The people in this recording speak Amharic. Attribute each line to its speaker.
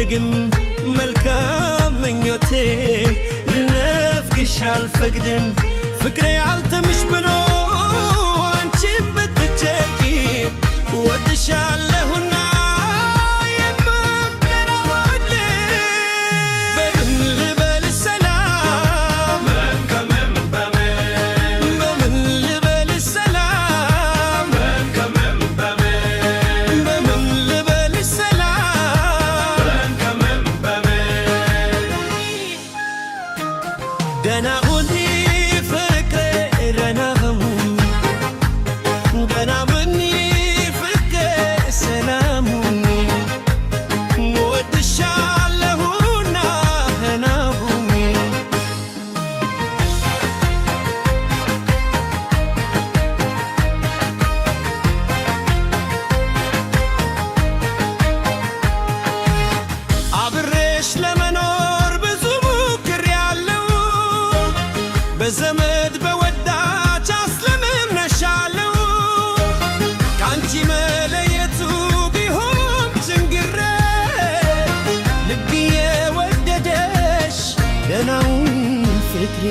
Speaker 1: አልፈልግም መልካም ምኞቴ ልነፍግሽ አልፈቅድም ፍቅሬ አልተምሽ ብሎ አንቺን ብትጨቂ ወድሻለሁና ደህና ሁኚ ፍቅሬ ደህና ሁኚ ደህና ሁኚ ፍቅሬ ሰላም ሁኚ እወድሻለሁና ደህና ሁኚ አብሬሽ ለመኖር ብዙ ሞክሬያለሁ በዘመድ በወዳጅ አስለምኜሻለሁ ካንቺ መለየቱ ቢሆን ችግሬ ልቤ የወደደሽ ደህና ሁኚ ፍቅሬ